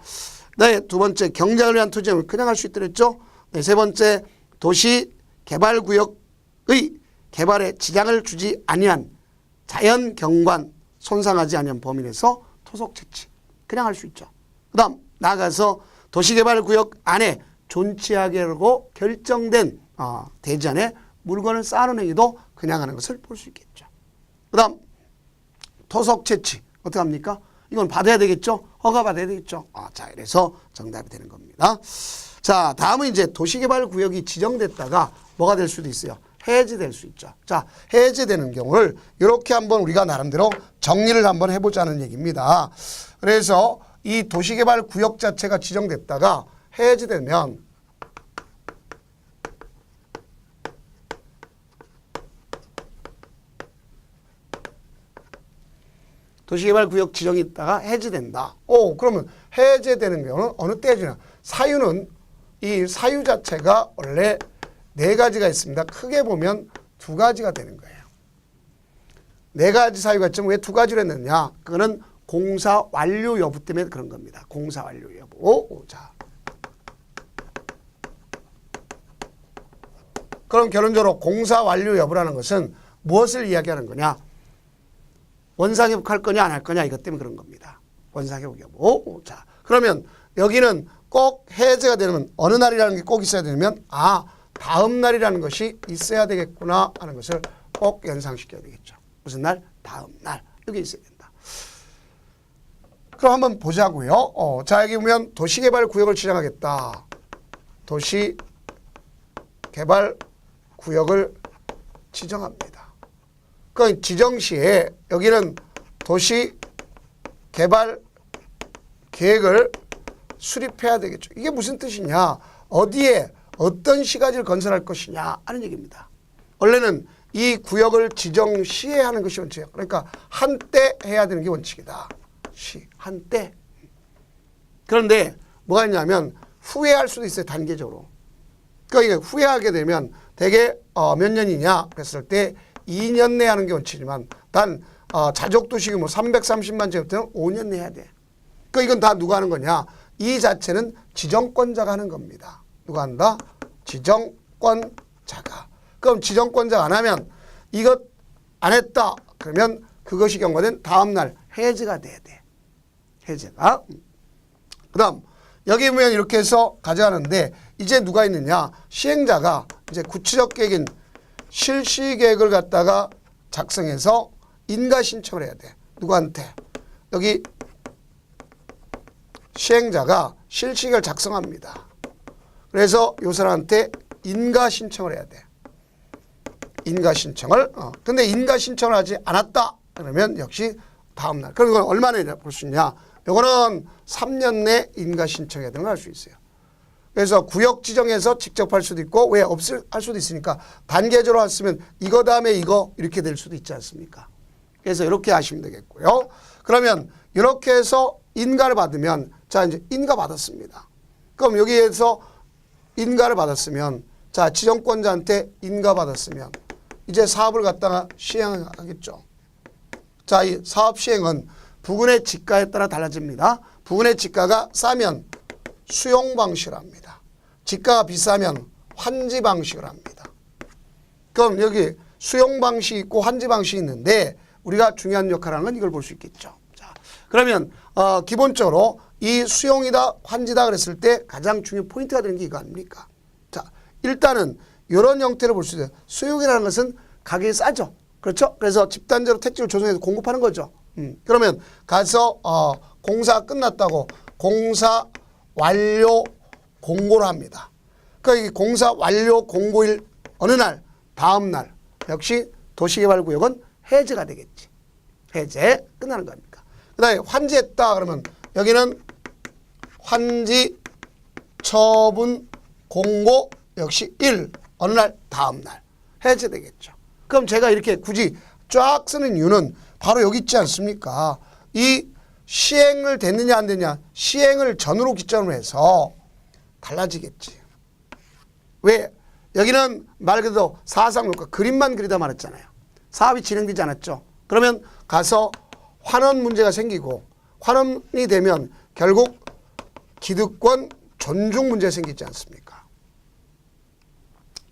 네, 두 번째 경작을 위한 투쟁을 그냥 할 수 있더랬죠. 네, 세 번째 도시개발구역의 개발에 지장을 주지 아니한 자연경관 손상하지 아니한 범위 내에서 토속 채취 그냥 할 수 있죠. 그 다음 나아가서 도시개발구역 안에 존치하기로 결정된 대지 안에 물건을 쌓아놓은 행위도 그냥 하는 것을 볼 수 있겠죠. 그 다음 토속 채취 어떻게 합니까? 이건 받아야 되겠죠. 허가 받아야 되겠죠. 자, 이래서 정답이 되는 겁니다. 자, 다음은 이제 도시개발구역이 지정됐다가 뭐가 될 수도 있어요. 해제될 수 있죠. 자, 해제되는 경우를 이렇게 한번 우리가 나름대로 정리를 한번 해보자는 얘기입니다. 그래서 이 도시개발구역 자체가 지정됐다가 해제되면 도시개발구역 지정이 있다가 해제된다. 그러면 해제되는 경우는 어느 때 해제냐? 사유는 이 사유 자체가 원래 4가지가 있습니다. 크게 보면 2가지가 되는 거예요. 4가지 사유가 있지만 왜 2가지로 했느냐? 그거는 공사 완료 여부 때문에 그런 겁니다. 공사 완료 여부. 자, 그럼 결론적으로 공사 완료 여부라는 것은 무엇을 이야기하는 거냐? 원상회복 할 거냐 안 할 거냐 이것 때문에 그런 겁니다. 원상회복 여부. 자, 그러면 여기는 꼭 해제가 되면 어느 날이라는 게 꼭 있어야 되면 다음 날이라는 것이 있어야 되겠구나 하는 것을 꼭 연상시켜야 되겠죠. 무슨 날? 다음 날. 이게 있어야 된다. 그럼 한번 보자고요. 자, 여기 보면 도시개발구역을 지정하겠다. 도시개발구역을 지정합니다. 그 지정 시에 여기는 도시개발 계획을 수립해야 되겠죠. 이게 무슨 뜻이냐? 어디에 어떤 시가지를 건설할 것이냐 하는 얘기입니다. 원래는 이 구역을 지정 시에 하는 것이 원칙이에요. 그러니까 한때 해야 되는 게 원칙이다. 한때. 그런데 뭐가 있냐면 후회할 수도 있어요. 단계적으로. 그러니까 후회하게 되면 대개 몇 년이냐 그랬을 때 2년 내에 하는 게 원칙이지만 단 자족도시 규모 330만 제곱미터는 5년 내에 해야 돼. 그러니까 이건 다 누가 하는 거냐? 이 자체는 지정권자가 하는 겁니다. 누가 한다? 지정권자가. 그럼 지정권자가 안 하면 이것 안 했다. 그러면 그것이 경과된 다음 날 해제가 돼야 돼. 해제가. 그 다음 여기 보면 이렇게 해서 가져가는데 이제 누가 있느냐? 시행자가 이제 구체적 계획인 실시계획을 갖다가 작성해서 인가 신청을 해야 돼. 누구한테? 여기 시행자가 실시계획을 작성합니다. 그래서 요 사람한테 인가 신청을 해야 돼. 인가 신청을. 근데 인가 신청을 하지 않았다. 그러면 역시 다음 날. 그럼 이건 얼마나 볼 수 있냐? 요거는 3년 내 인가 신청해야 되는 걸 알 수 있어요. 그래서 구역 지정해서 직접 할 수도 있고 왜 없을 할 수도 있으니까 단계적으로 했으면 이거 다음에 이거 이렇게 될 수도 있지 않습니까? 그래서 이렇게 하시면 되겠고요. 그러면 이렇게 해서 인가를 받으면 자 이제 인가 받았습니다. 그럼 여기에서 인가를 받았으면 자 지정권자한테 인가 받았으면 이제 사업을 갖다가 시행하겠죠. 자, 이 사업 시행은 부근의 지가에 따라 달라집니다. 부근의 지가가 싸면 수용 방식을 합니다. 지가가 비싸면 환지 방식을 합니다. 그럼 여기 수용 방식이 있고 환지 방식이 있는데 우리가 중요한 역할을 하는 건 이걸 볼 수 있겠죠. 자, 그러면 기본적으로 이 수용이다, 환지다 그랬을 때 가장 중요한 포인트가 되는 게 이거 아닙니까? 자, 일단은 이런 형태로 볼 수 있어요. 수용이라는 것은 가격이 싸죠. 그렇죠? 그래서 집단적으로 택지를 조성해서 공급하는 거죠. 그러면 가서 공사 끝났다고 공사 완료 공고를 합니다. 그러니까 이 공사 완료 공고일 어느 날, 다음 날 역시 도시개발구역은 해제가 되겠지. 해제 끝나는 겁니까? 그 다음에 환지했다 그러면 여기는 환지 처분 공고 역시 어느 날 다음 날 해제되겠죠. 그럼 제가 이렇게 굳이 쫙 쓰는 이유는 바로 여기 있지 않습니까? 이 시행을 됐느냐 안 됐느냐, 시행을 전으로 기점으로 해서 달라지겠지. 왜? 여기는 말 그대로 사상효과 그림만 그리다 말했잖아요. 사업이 진행되지 않았죠. 그러면 가서 환원 문제가 생기고 환원이 되면 결국 기득권 존중 문제가 생기지 않습니까?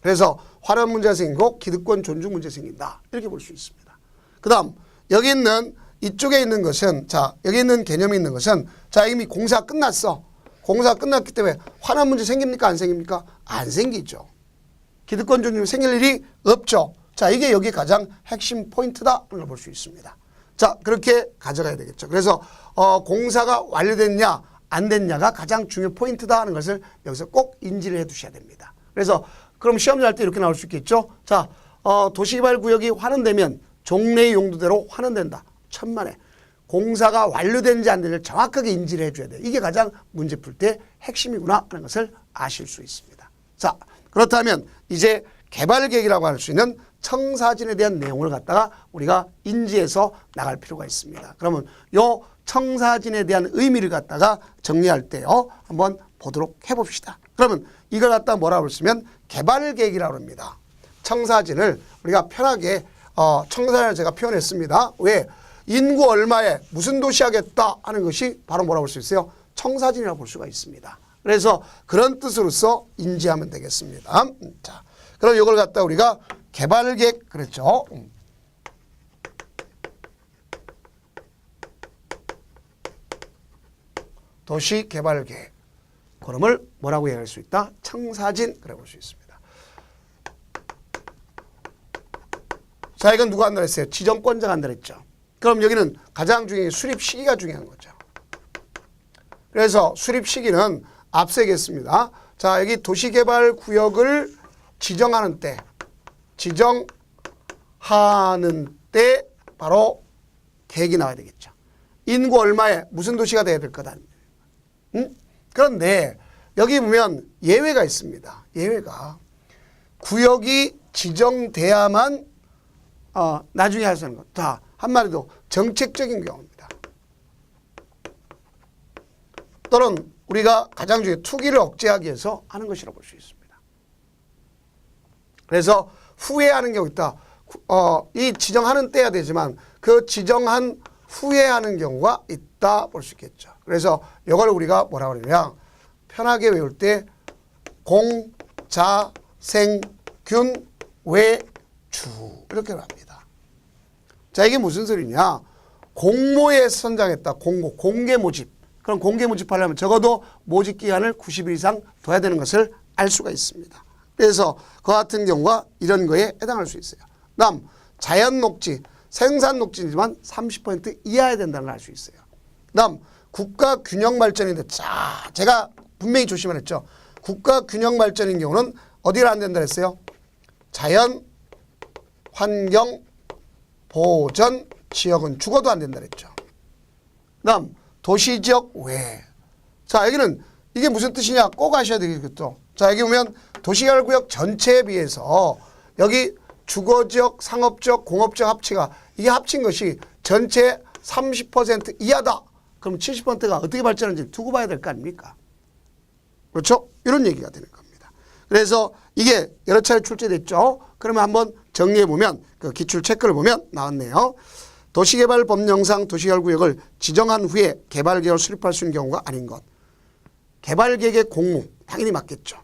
그래서 환원 문제가 생기고 기득권 존중 문제가 생긴다. 이렇게 볼 수 있습니다. 그 다음 여기 있는 이쪽에 있는 것은 자 여기 있는 개념이 있는 것은 자 이미 공사 끝났어. 공사 끝났기 때문에 환원 문제 생깁니까? 안 생깁니까? 안 생기죠. 기득권 존중이 생길 일이 없죠. 자 이게 여기 가장 핵심 포인트다. 를 볼 수 있습니다. 자 그렇게 가져가야 되겠죠. 그래서 공사가 완료됐냐 안 됐냐가 가장 중요한 포인트다 하는 것을 여기서 꼭 인지를 해 두셔야 됩니다. 그래서 그럼 시험 잘 때 이렇게 나올 수 있겠죠. 자 도시개발구역이 환원되면 종래의 용도대로 환원된다. 천만에. 공사가 완료된지 안 되는지 정확하게 인지를 해줘야 돼요. 이게 가장 문제 풀 때 핵심이구나 하는 것을 아실 수 있습니다. 자 그렇다면 이제 개발계획이라고 할 수 있는 청사진에 대한 내용을 갖다가 우리가 인지해서 나갈 필요가 있습니다. 그러면 요 청사진에 대한 의미를 갖다가 정리할 때요 한번 보도록 해봅시다. 그러면 이걸 갖다가 뭐라고 쓰면 개발계획이라고 합니다. 청사진을 우리가 편하게 청사진을 제가 표현했습니다. 왜? 인구 얼마에 무슨 도시 하겠다 하는 것이 바로 뭐라고 볼 수 있어요? 청사진이라고 볼 수가 있습니다. 그래서 그런 뜻으로서 인지하면 되겠습니다. 자, 그럼 이걸 갖다 우리가 개발계획 그랬죠. 도시개발계획. 그럼을 뭐라고 얘기할 수 있다? 청사진 그래 볼 수 있습니다. 자, 이건 누가 한다 했어요? 지정권자가 한다 했죠. 그럼 여기는 가장 중요한 수립 시기가 중요한 거죠. 그래서 수립 시기는 앞서 얘기했습니다. 자, 여기 도시개발구역을 지정하는 때, 바로 계획이 나와야 되겠죠. 인구 얼마에 무슨 도시가 돼야 될 거다. 그런데 여기 보면 예외가 있습니다. 예외가 구역이 지정돼야만 나중에 할 수 있는 것. 다 한마디로 정책적인 경우입니다. 또는 우리가 가장 중요한 투기를 억제하기 위해서 하는 것이라고 볼 수 있습니다. 그래서 후에 하는 경우 있다. 이 지정하는 때야 되지만 그 지정한 후에 하는 경우가 있다 볼 수 있겠죠. 그래서 이걸 우리가 뭐라고 그러냐 편하게 외울 때 공, 자, 생, 균, 외, 주 이렇게 합니다. 자 이게 무슨 소리냐 공모에 선정했다. 공개 모집. 그럼 공개 모집하려면 적어도 모집 기간을 90일 이상 둬야 되는 것을 알 수가 있습니다. 그래서 그 같은 경우가 이런 거에 해당할 수 있어요. 다음 자연 녹지, 생산 녹지지만 30% 이하야 된다는 걸 알 수 있어요. 다음 국가 균형 발전인데 자 제가 분명히 조심을 했죠. 국가 균형 발전인 경우는 어디를 안 된다 했어요? 자연 환경 보전 지역은 죽어도 안 된다 그랬죠. 다음 도시지역 외. 자 여기는 이게 무슨 뜻이냐 꼭 아셔야 되겠죠. 자 여기 보면 도시개발구역 전체에 비해서 여기 주거지역, 상업지역, 공업지역 합치가 이게 합친 것이 전체 30% 이하다. 그럼 70%가 어떻게 발전하는지 두고 봐야 될 거 아닙니까? 그렇죠? 이런 얘기가 되는 겁니다. 그래서 이게 여러 차례 출제됐죠. 그러면 한번 정리해보면 그 기출 체크를 보면 나왔네요. 도시개발법령상 도시개발구역을 지정한 후에 개발계획을 수립할 수 있는 경우가 아닌 것. 개발계획의 공무 당연히 맞겠죠.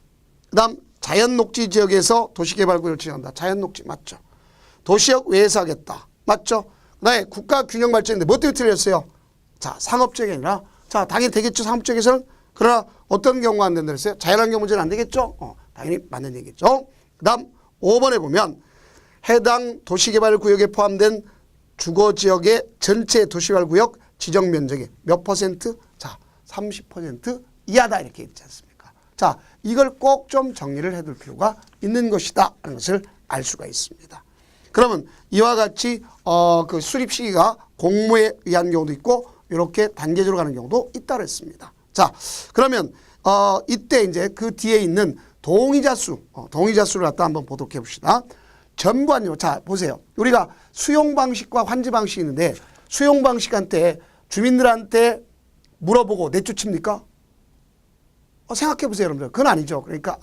그 다음 자연녹지 지역에서 도시개발구역을 지정한다. 자연녹지 맞죠. 도시역 외에서 하겠다. 맞죠. 그 다음에 국가균형발전인데 뭐 때문에 틀렸어요? 자 상업적이 아니라 자, 당연히 되겠죠. 사업적에서는. 그러나 어떤 경우가 안 된다 그랬어요? 자연환경 문제는 안 되겠죠? 당연히 맞는 얘기죠. 그 다음 5번에 보면 해당 도시개발구역에 포함된 주거지역의 전체 도시개발구역 지정면적이 몇 퍼센트? 자, 30% 이하다 이렇게 있지 않습니까? 자, 이걸 꼭 좀 정리를 해둘 필요가 있는 것이다 하는 것을 알 수가 있습니다. 그러면 이와 같이 그 수립 시기가 공모에 의한 경우도 있고 이렇게 단계적으로 가는 경우도 있다고 했습니다. 자, 그러면 이때 이제 그 뒤에 있는 동의자수를 갖다 한번 보도록 해봅시다. 전부한요. 자, 보세요. 우리가 수용 방식과 환지 방식이 있는데 수용 방식한테 주민들한테 물어보고 내쫓습니까? 생각해 보세요, 여러분들. 그건 아니죠. 그러니까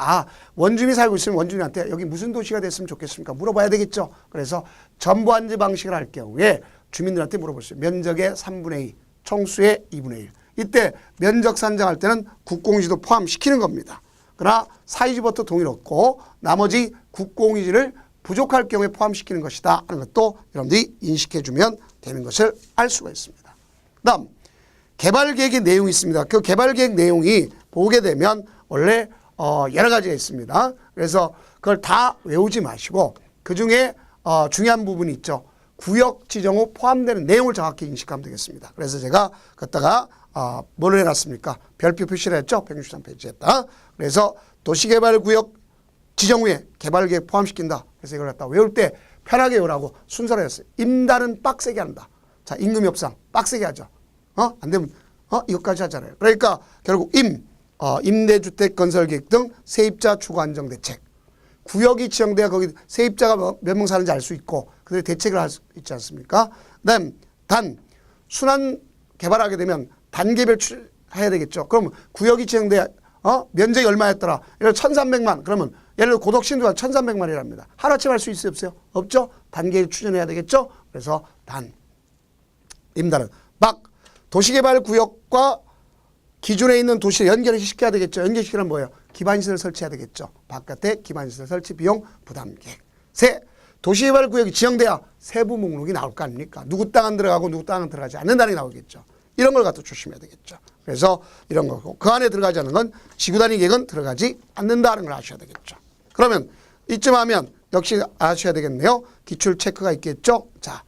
원주민이 살고 있으면 원주민한테 여기 무슨 도시가 됐으면 좋겠습니까? 물어봐야 되겠죠. 그래서 전부한지 방식을 할 경우에 주민들한테 물어볼 수 있어요. 면적의 3분의 2, 총수의 2분의 1. 이때 면적 산정할 때는 국공유지도 포함시키는 겁니다. 그러나 사유지부터 동의를 얻고 나머지 국공유지를 부족할 경우에 포함시키는 것이다 하는 것도 여러분들이 인식해 주면 되는 것을 알 수가 있습니다. 그 다음 개발계획의 내용이 있습니다. 그 개발계획 내용이 보게 되면 원래 여러 가지가 있습니다. 그래서 그걸 다 외우지 마시고 그중에 중요한 부분이 있죠. 구역 지정 후 포함되는 내용을 정확히 인식하면 되겠습니다. 그래서 제가 갖다가 뭘 해놨습니까? 별표 표시를 했죠. 163페이지에다. 그래서 도시개발구역 지정 후에 개발계획 포함시킨다. 그래서 이걸 갖다 외울 때 편하게 외우라고 순서로 했어요. 임단은 빡세게 한다. 자, 임금 협상 빡세게 하죠. 안 되면 이것까지 하잖아요. 그러니까 결국 임대주택 건설계획 등 세입자 주거 안정 대책. 구역이 지정돼야 거기 세입자가 몇 명 사는지 알 수 있고 그들의 대책을 할 수 있지 않습니까? 그다음 순환 개발하게 되면 단계별 해야 되겠죠. 그럼 구역이 지정돼야 면적이 얼마였더라. 예를 들어 1,300만 그러면 예를 들어 고덕신도가 1,300만이랍니다. 하루아침에 할 수 있어요 없어요? 없죠. 단계를 추진해야 되겠죠. 그래서 임단은 도시개발구역과 기존에 있는 도시를 연결을 시켜야 되겠죠. 연결시키는 뭐예요? 기반시설 설치해야 되겠죠. 바깥에 기반시설 설치 비용 부담계획. 도시개발구역이 지정돼야 세부 목록이 나올 거 아닙니까? 누구 땅은 들어가고 누구 땅은 들어가지 않는다는 게 나오겠죠. 이런 걸 갖다 조심해야 되겠죠. 그래서 이런 거고 그 안에 들어가지 않는 건 지구단위 계획은 들어가지 않는다는 걸 아셔야 되겠죠. 그러면 이쯤 하면 역시 아셔야 되겠네요. 기출 체크가 있겠죠. 자,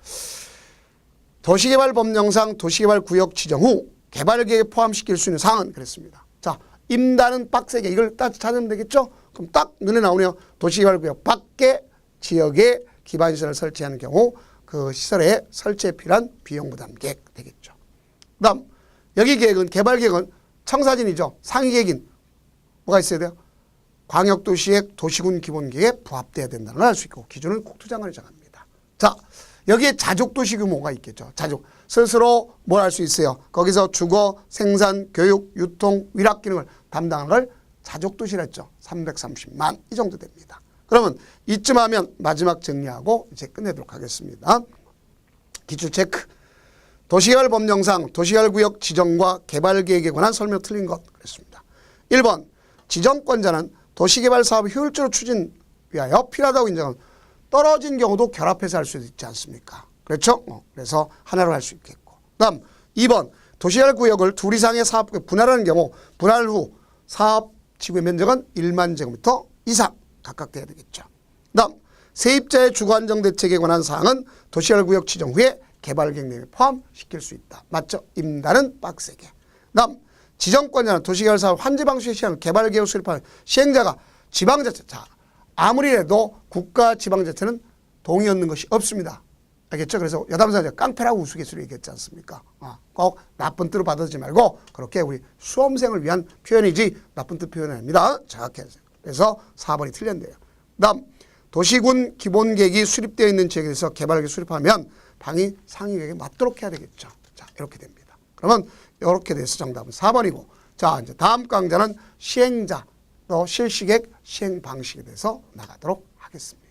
도시개발법령상 도시개발구역 지정 후 개발계획에 포함시킬 수 있는 사항은 그랬습니다. 자, 임단은 빡세게 이걸 딱 찾으면 되겠죠. 그럼 딱 눈에 나오네요. 도시개발구역 밖에 지역에 기반시설을 설치하는 경우 그 시설에 설치에 필요한 비용 부담 계획 되겠죠. 그 다음 여기 계획은 개발계획은 청사진이죠. 상위계획인 뭐가 있어야 돼요? 광역도시의 도시군 기본계획에 부합돼야 된다는 걸 알 수 있고 기준은 국토장관이 정합니다. 자, 여기에 자족도시 규모가 있겠죠. 자족. 스스로 뭘 할 수 있어요. 거기서 주거, 생산, 교육, 유통, 위락 기능을 담당하는 걸 자족도시라 했죠. 330만 이 정도 됩니다. 그러면 이쯤 하면 마지막 정리하고 이제 끝내도록 하겠습니다. 기출 체크. 도시개발법령상 도시개발구역 지정과 개발계획에 관한 설명 틀린 것 그랬습니다. 1번 지정권자는 도시개발 사업을 효율적으로 추진 위하여 필요하다고 인정하는 떨어진 경우도 결합해서 할 수 있지 않습니까? 그렇죠? 그래서 하나로 할 수 있겠고. 다음 2번 도시개발구역을 둘 이상의 사업구에 분할하는 경우 분할 후 사업 지구의 면적은 1만 제곱미터 이상 각각 돼야 되겠죠. 다음 세입자의 주거안정대책에 관한 사항은 도시개발구역 지정 후에 개발계획 내용에 포함시킬 수 있다. 맞죠? 임단은 빡세게. 다음 지정권자는 도시개발 사업 환지 방식의 시행 개발계획 수립하는 시행자가 지방자치. 자, 아무리 해도 국가 지방자치는 동의 얻는 것이 없습니다. 알겠죠? 그래서 여담사가 깡패라고 우스갯소리 얘기했지 않습니까? 꼭 나쁜 뜻으로 받아들이지 말고 그렇게 우리 수험생을 위한 표현이지 나쁜 뜻 표현이 아닙니다. 정확히 하세요. 그래서 4번이 틀렸네요. 다음 도시군 기본계획이 수립되어 있는 지역에 대해서 개발계획 수립하면 방위 상위계획에 맞도록 해야 되겠죠. 자, 이렇게 됩니다. 그러면 이렇게 돼서 정답은 4번이고 자, 이제 다음 강좌는 시행자 또 실시계획 시행 방식에 대해서 나가도록 하겠습니다.